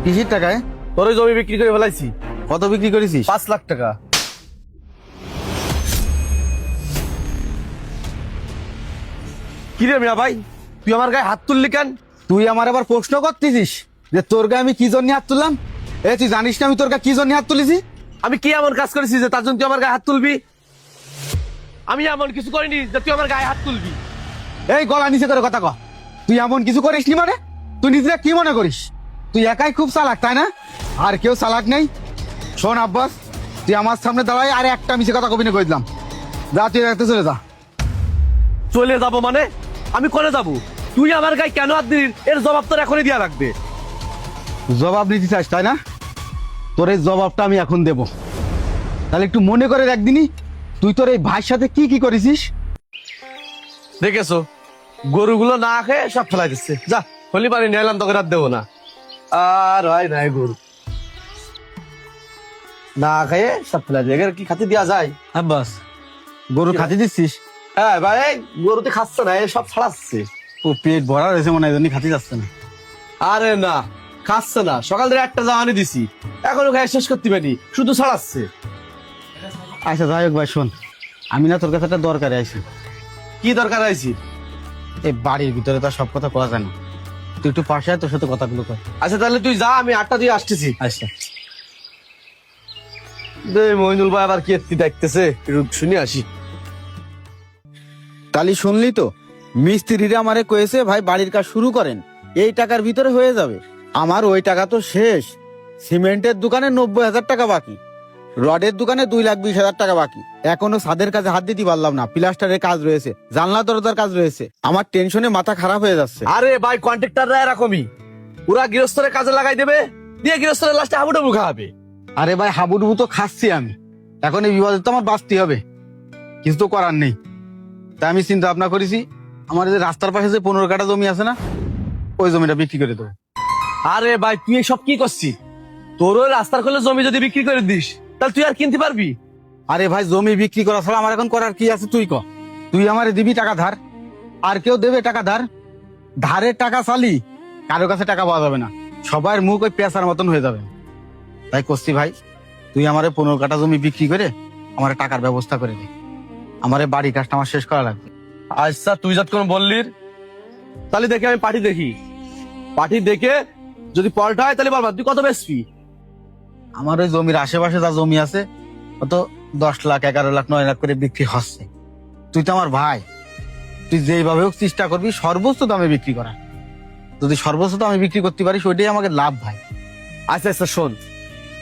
কিসির টাকায়? তোর ওই জমি বিক্রি করে ফেলাইছি। কত বিক্রি করেছিস? 5 লাখ টাকা। কি রে মিয়া ভাই, তুই আমার গায়ে হাত তুললি কেন? তুই আমার আবার প্রশ্ন করতেছিস যে তোর গায়ে আমি কি জন্য হাত তুললাম? তুই জানিস না আমি তোর গায়ে কি জন্য হাত তুলেছি? আমি কি এমন কাজ করেছি যে তার জন্য তুই আমার গায়ে হাত তুলবি? আমি এমন কিছু করিনি যে তুই আমার গায়ে হাত তুলবি। এই গলা নিচে করে কথা ক। তুই এমন কিছু করিস নি মানে? তুই নিজেকে কি মনে করিস? তুই একাই খুব চালাক তাই না? আর কেউ চালাক নেই? শোন আব্বাস, তুই আমার সামনে দাঁড়াই আর একটা মিছে কথা কবি না কই দিলাম। যা তুই রাখতে চলে যা। চলে যাবো মানে? আমি কোনে যাবো? তুই আমার গায়ে কেন হাত দিলি এর জবাব তোর এখনই দেয়া লাগবে। জবাব নিতে চাস তাই না? তোর এই জবাবটা আমি এখন দেব। তাহলে একটু মনে করে একদিনই তুই তোর এই ভাইয়ের সাথে কি কি করেছিস। দেখেছো, গরুগুলো না খেয়ে সব ফেলাই দিচ্ছে। যা হলি পানি নিয়ে এলাম, তোকে রাত দেবো না। আর হয় নাই গরু না খেয়ে সব ফেলাই দিয়ে কি খাতি দেওয়া যায়? আব্বাস, গরু খাতে দিচ্ছিস? হ্যাঁ ভাই, গরুতে খাচ্ছে না, এ সব ছাড়াচ্ছে। ও পেট ভরা রয়েছে মনে হয়, এজন্য খাতে যাচ্ছে না। আরে না, খাচ্ছে না। সকাল থেকে একটা জামানি দিছি, এখনো খাই শেষ করতে পারি, শুধু ছাড়াচ্ছে। আচ্ছা যাই হোক ভাই, শোন, আমি না তোর কাছে একটা দরকারে আইছি। কি দরকার আছে? এই বাড়ির ভিতরে তো আর সব কথা কওয়া যায় না। তুই একটু পাশে আয়, তোর সাথে কথাগুলো কর। আচ্ছা তাহলে তুই যা, আমি 8টা দিয়ে আসতেছি। আচ্ছা। মইনুল ভাই আবার কি একটি দেখতেছে, একটু শুনে আসি। তালি শুনলি তো, মিস্ত্রিরা আমারে কয়েছে ভাই বাড়ির কাজ শুরু করেন, এই টাকার ভিতরে হয়ে যাবে। আমার ওই টাকা তো শেষ। সিমেন্টের দোকানে 90,000 টাকা বাকি, রডের দোকানে 2,20,000 টাকা বাকি। এখনো ছাদের কাজে হাত দিতে পারলাম না, প্লাস্টারের কাজ রয়েছে, জানলা দরজার কাজ রয়েছে। আমার টেনশনে মাথা খারাপ হয়ে যাচ্ছে। আরে ভাই, কন্ট্রাক্টররা এরকমই, ওরা গৃহস্থরে কাজে লাগাই দেবে, দিয়ে গৃহস্থরের লাস্টে হাবুডুবু খাওয়াবে। আরে ভাই, হাবুডুবু তো খাচ্ছি আমি, এখন এই বিপদে তো আমার বাঁচতে হবে, কিছু তো করার নেই। তাই আমি চিন্তা ভাবনা করেছি, আমার যে রাস্তার পাশে যে 15 কাঠা জমি আছে না, ওই জমিটা বিক্রি করে দেবো। আরে ভাই, তুই সব কি করছিস? তোর ওই রাস্তার কোলে জমি যদি বিক্রি করে দিস, তাহলে তুই আর কিনতে পারবি? আরে ভাই, জমি বিক্রি করা ছাড়া আমার এখন করার কি আছে তুই ক। তুই আমারে দিবি টাকা ধার, আর কেউ দেবে টাকা ধার? ধারের টাকা চালি কারো কাছে টাকা পাওয়া যাবে না, সবার মুখ ওই পেঁচার মতন হয়ে যাবে। তাই করছি ভাই, তুই আমারে 15 কাঠা জমি বিক্রি করে আমার টাকার ব্যবস্থা করে দে। আমার এই বাড়ি কাজটা আমার শেষ করা লাগবে। আচ্ছা, তুই যতক্ষণ বললি, তাহলে দেখি আমি পার্টি দেখি। পার্টি দেখে যদি পল্টা হয় তাহলে বলবা তুই কত বেচবি। আমার ওই জমির আশেপাশে যা জমি আছে কত 10 লাখ, 11 লাখ, 9 লাখ করে বিক্রি হচ্ছে। তুই তো আমার ভাই, তুই যেইভাবে হোক চেষ্টা করবি সর্বোচ্চ দামে বিক্রি করা। যদি সর্বোচ্চ দামে বিক্রি করতে পারিস ওইটাই আমাকে লাভ ভাই। আচ্ছা আচ্ছা শোন,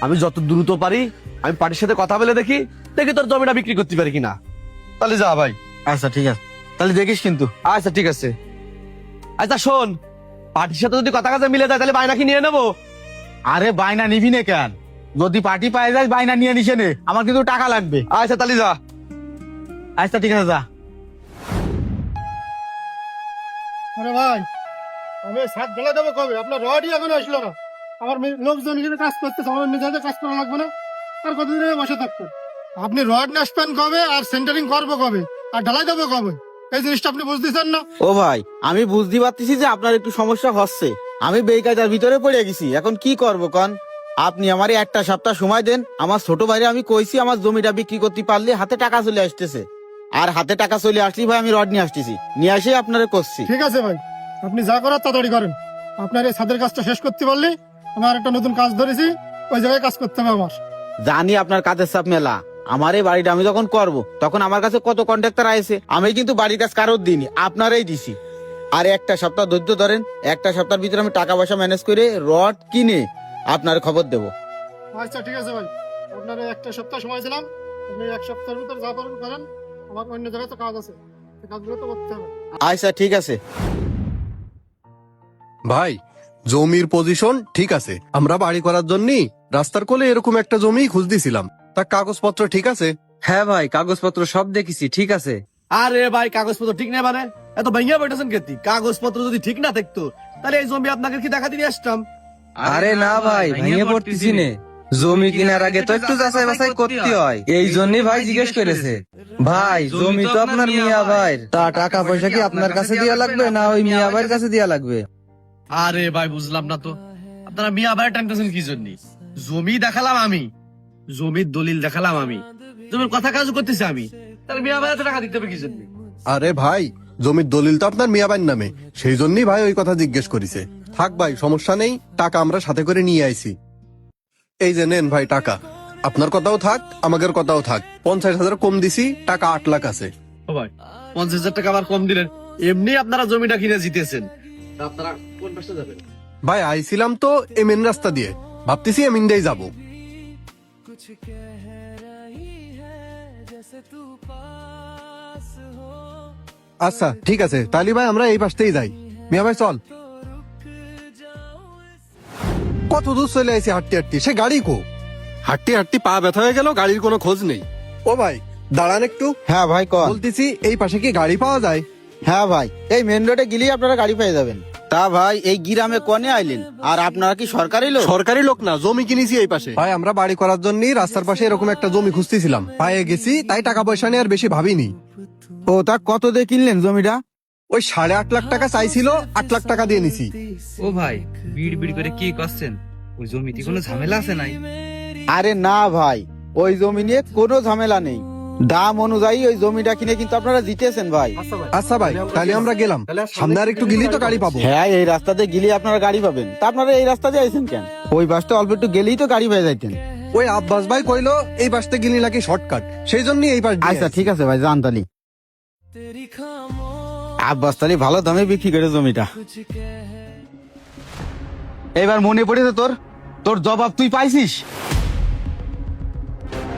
আমি যত দ্রুত পারি আমি পার্টির সাথে কথা বলে দেখি, দেখি তোর জমিটা বিক্রি করতে পারি কিনা। তাহলে যা ভাই। আচ্ছা ঠিক আছে, তাহলে দেখিস কিন্তু। আচ্ছা ঠিক আছে। আচ্ছা শোন, পার্টির সাথে যদি কথা কাজে মিলে যায় তাহলে বায়না কি নিয়ে নেবো? আরে বায়না নিবি না কেন? যদি পার্টি পাই যায় বায়না নিয়ে নিসে নে, আমার কিন্তু টাকা লাগবে। আচ্ছা তাহলে যা। আচ্ছা ঠিক আছে, যা। আরে ভাই, আমি ছাদ ঢেলে দেবো কবে? আপনার রডই এখনো আসলো না। আমার লোকজন এখানে কাজ করতেছে, আমার নিজেদের কাজ করা লাগবে না? আর কতদিন বসে থাকবেন? আপনি রড নাসবেন কবে, আর সেন্টারিং করবো কবে, আর ঢালাই দেবো কবে? এই জিনিসটা আপনি বুঝতেছেন না? ও ভাই, আমি বুঝতে পারতেছি যে আপনার একটু সমস্যা হচ্ছে। আমি বেকায়দার ভিতরে পড়ে গেছি, এখন কি করব কন? আপনি আমারে একটা সপ্তাহ সময় দেন। আমার ছোট ভাইরে আমি কইছি আমার জমিটা বিক্রি করতে পারলে হাতে টাকা চলে আসতেছে, আর হাতে টাকা চলে আসলি ভাই আমি রড নিয়ে আসতেছি, নিয়ে আসে আপনারে করছি। ঠিক আছে ভাই, আপনি যা করার তাড়াতাড়ি করেন। আপনার এই ছাদের কাজটা শেষ করতে পারলে আমার একটা নতুন কাজ ধরেছি, ওই জায়গায় কাজ করতে হবে আমার। জানি আপনার কাজের চাপ মেলা। আমার এই বাড়িটা আমি যখন করব তখন আমার কাছে কত কন্ট্রাক্টর আছে, আমি কিন্তু বাড়ির কাজ কারোর দিইনি, আপনারাই দিছি। আর একটা সপ্তাহ ধৈর্য ধরেন, একটা সপ্তাহের ভিতরে আমি টাকা পয়সা ম্যানেজ করে রড কিনে আপনার খবর দেবো। আচ্ছা ঠিক আছে ভাই, আপনার একটা সপ্তাহ সময় দিলাম, আপনি এক সপ্তাহের ভিতরে যা পারেন করেন। আমার অন্য জায়গায় তো কাজ আছে, সেই কাজগুলো তো করতে হবে। আচ্ছা ঠিক আছে। ভাই, জমির পজিশন ঠিক আছে, আমরা বাড়ি করার জন্য রাস্তার কোলে এরকম একটা জমি খুঁজতেছিলাম। তা কাগজপত্র ঠিক আছে? হ্যাঁ ভাই, কাগজপত্র সব দেখেছি, ঠিক আছে। আরে ভাই, কাগজপত্র ঠিক নেই মানে এত ভাইয়া বেটাছেন কেতি? কাগজপত্র যদি ঠিক না থাকতো তাহলে এই জমি আপনাকে কি দেখা দিয়ে আসতাম? আরে না ভাই, ভেঙে পড়তেছি নে। জমি কেনার আগে তো একটু যাচাই বাছাই করতে হয়, এই জন্যই ভাই জিজ্ঞেস করেছে। ভাই, জমি তো আপনার মিয়া ভাইয়ের, তা টাকা পয়সা কি আপনার কাছে দেওয়া লাগবে না ওই মিয়া ভাইয়ের কাছে দেওয়া লাগবে? আরে ভাই, বুঝলাম না তো। আপনারা মিয়া ভাই টানতেছেন কি জন্য? জমি দেখালাম আমি, জমির দলিল দেখালাম আমি, জমির কথা কাজ করতেছি আমি, তাহলে মিয়া ভাই এত টাকা দিতে হবে কি জন্য? আরে ভাই, জমির দলিল তো আপনার মিয়াবাইর নামে, সেই জন্যই ভাই ওই কথা জিজ্ঞেস করেছে। থাক ভাই, সমস্যা নেই, টাকা আমরা সাথে করে নিয়ে আইছি। এই যে নেন ভাই টাকা, আপনার কথাও থাক, আমাদের কথাও থাক। 50,000 কম দিছি, টাকা 8 লাখ আছে। ও ভাই, 50,000 টাকা আবার কম দিলেন। এমনি আপনারা জমিটা কিনে জিতেছেন, তা আপনারা কোন পাশে যাবেন? ভাই আইছিলাম তো এই মেন রাস্তা দিয়ে, ভাবতেছি এমিন দিয়েই যাবো। আচ্ছা ঠিক আছে, তাহলে ভাই আমরা এই পাশতেই যাই। মিয়া ভাই চল। কত দূর চলে আইছি হাঁটতে হাঁটতে, সে গাড়ি কো? হাঁটতে হাঁটতে পা ব্যথা হয়ে গেল, গাড়ির কোনো খোঁজ নেই। ও ভাই দাঁড়ান একটু। হ্যাঁ ভাই কর। বলতেছি এই পাশে কি গাড়ি পাওয়া যায়? হ্যাঁ ভাই, এই মেন রোডে গেলেই আপনারা গাড়ি পেয়ে যাবেন। তা ভাই এই গ্রামে কোনে আইলেন? আর আপনারা কি সরকারি লোক? সরকারি লোক না, জমি কিনেছি এই পাশে। ভাই আমরা বাড়ি করার জন্য রাস্তার পাশে এরকম একটা জমি খুঁজতেছিলাম, পায়ে গেছি, তাই টাকা পয়সা নিয়ে আর বেশি ভাবিনি। ও তা কত দিয়ে কিনলেন জমিটা? ওই 8.5 লাখ টাকা চাইছিল, 8 লাখ টাকা দিয়ে নিছি। ও ভাই, বিড় বিড় করে কি করছেন? ওই জমিতে কোনো ঝামেলা আছে নাই? আরে না ভাই, ওই জমি নিয়ে কোনো ঝামেলা নেই। দাম অনুযায়ী ওই জমিটা কিনে কিন্তু আপনারা জিতেছেন ভাই। আচ্ছা ভাই, তাহলে আমরা গেলাম, সামনে আর একটু গেলেই তো গাড়ি পাবো। হ্যাঁ, এই রাস্তাতে গেলে আপনারা গাড়ি পাবেন। তা আপনারা এই রাস্তা দিয়ে আইছেন কেন? ওই বাসটা অল্প একটু গেলেই তো গাড়ি পেয়ে যাইতেন। ওই আব্বাস ভাই কইলো এই বাসতে গেলি নাকি শর্টকাট, সেই জন্য এই বাস দিয়ে আচ্ছা আইছি। ঠিক আছে ভাই, যান তালি। আব্বাস তালি ভালো দামে বিক্রি করে জমিটা। এবার মনে পড়েছে তোর, তোর জবাব তুই পাইছিস?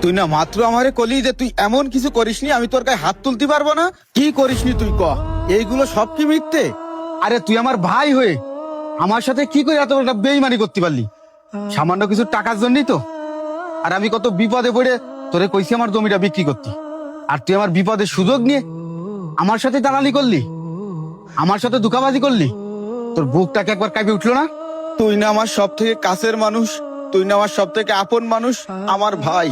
তুই না মাত্র আমারে কলি যে তুই এমন কিছু করিসনি আমি তোর গায়ে হাত তুলতে পারবো না। কি করিসনি তুই ক? এইগুলো সব কি মিথ্যে? আরে তুই আমার ভাই হয়ে আমার সাথে কি করে এত বড় বেইমানি করতে পারলি? সামান্য কিছু টাকার জন্যই তো। আর আমি কত বিপদে পড়ে তোরে কইছি আমার জমিটা বিক্রি করতি, আর তুই আমার বিপদের সুযোগ নিয়ে আমার সাথে দালালি করলি, আমার সাথে ধোঁকাবাজি করলি। তোর বুকটাকে একবার কাঁপে উঠলো না? তুই না আমার সব থেকে কাছের মানুষ, তুই না আমার সব থেকে আপন মানুষ, আমার ভাই।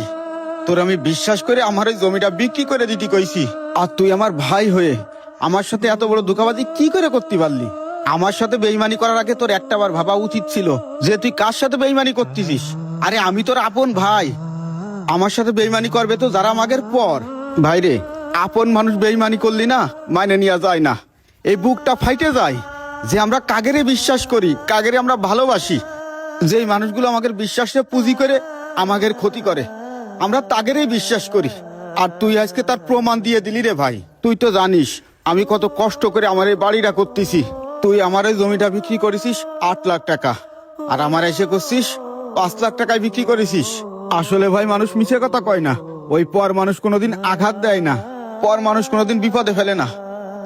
তোর আমি বিশ্বাস করে আমার এই জমিটা বিক্রি করে দিতে কইছি, আর তুই আমার ভাই হয়ে আমার সাথে এত বড় ধোঁকাবাজি কি করে করতে পারলি? আমার সাথে বেইমানি করার আগে তোর একটাবার ভাবা উচিত ছিল যে তুই কার সাথে বেইমানি করতেছিস। আরে আমি তোর আপন ভাই, আমার সাথে বেইমানি করবে তো যারা আমাদের পর। ভাইরে, আপন মানুষ বেইমানি করলি না, মাইনে নেওয়া যায় না। এই বুকটা ফাইটে যায় যে আমরা কাগেরে বিশ্বাস করি, কাগেরে আমরা ভালোবাসি। যেই মানুষগুলো আমাদের বিশ্বাসে পুঁজি করে আমাদের ক্ষতি করে, আমরা তাগেরেই বিশ্বাস করি। আর তুই আজকে তার প্রমাণ দিয়ে দিলি রে ভাই। তুই তো জানিস আমি কত কষ্ট করে আমার এই বাড়িটা করতেছি। তুই আমার এই জমিটা বিক্রি করেছিস 8 লাখ টাকা, আর আমার এসে করছিস 5 লাখ টাকায় বিক্রি করেছিস। আসলে ভাই মানুষ মিছে কথা কয় না, ওই পর মানুষ কোনোদিন আঘাত দেয় না, পর মানুষ কোনোদিন বিপদে ফেলে না,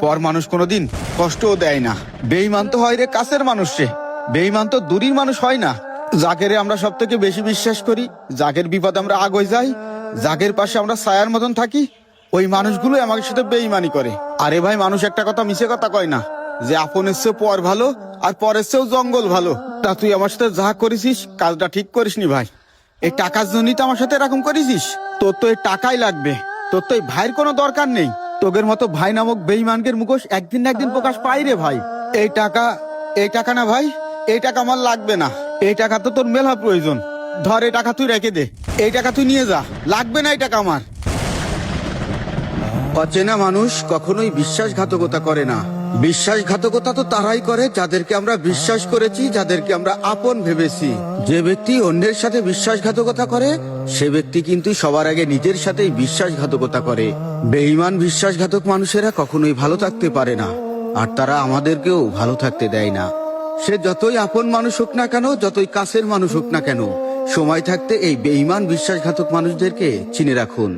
পর মানুষ কোনোদিন কষ্টও দেয় না। বেঈমান তো হয় রে কাছের মানুষ রে, বেঈমান তো দূরের মানুষ হয় না। যাকে আমরা সব থেকে বেশি বিশ্বাস করি, যাকের বিপদ আমরা আগে যাই, যাকের পাশে আমরা ছায়ার মতন থাকি, ওই মানুষগুলো আমাদের সাথে বেঈমানি করে। আরে ভাই মানুষ একটা কথা মিছে কথা কয় না যে আপনের চেয়েও পর ভালো আর পরের চেয়েও জঙ্গল ভালো। তা তুই আমার সাথে যা করেছিস কাজটা ঠিক করিসনি ভাই। এই টাকার জন্যই তো আমার সাথে এরকম করেছিস। তোর তো এই টাকাই লাগবে, তোর তো এই ভাইয়ের কোনো দরকার নেই। তোদের মতো ভাই নামক বেঈমানকের মুখোশ একদিন না একদিন প্রকাশ পাই রে ভাই। এই টাকা না ভাই, এই টাকা আমার লাগবে না। এই টাকা তো তোর মেলা প্রয়োজন, ধর এই টাকা তুই রেখে দে, এই টাকা তুই নিয়ে যা, লাগবে না এই টাকা আমার। অচেনা মানুষ কখনোই বিশ্বাসঘাতকতা করে না। বিশ্বাসঘাতকতা তো তারাই করে যাদেরকে আমরা বিশ্বাস করেছি, যাদেরকে আমরা আপন ভেবেছি। যে ব্যক্তি অন্যের সাথে বিশ্বাসঘাতকতা করে সে ব্যক্তি কিন্তু সবার আগে নিজের সাথেই বিশ্বাসঘাতকতা করে। বেঈমান বিশ্বাসঘাতক মানুষেরা কখনোই ভালো থাকতে পারে না, আর তারা আমাদেরকেও ভালো থাকতে দেয় না। সে যতই আপন মানুষ হোক না কেন, যতই কাছের মানুষ হোক না কেন, সময় থাকতে এই বেঈমান বিশ্বাসঘাতক মানুষদেরকে চিনে রাখুন।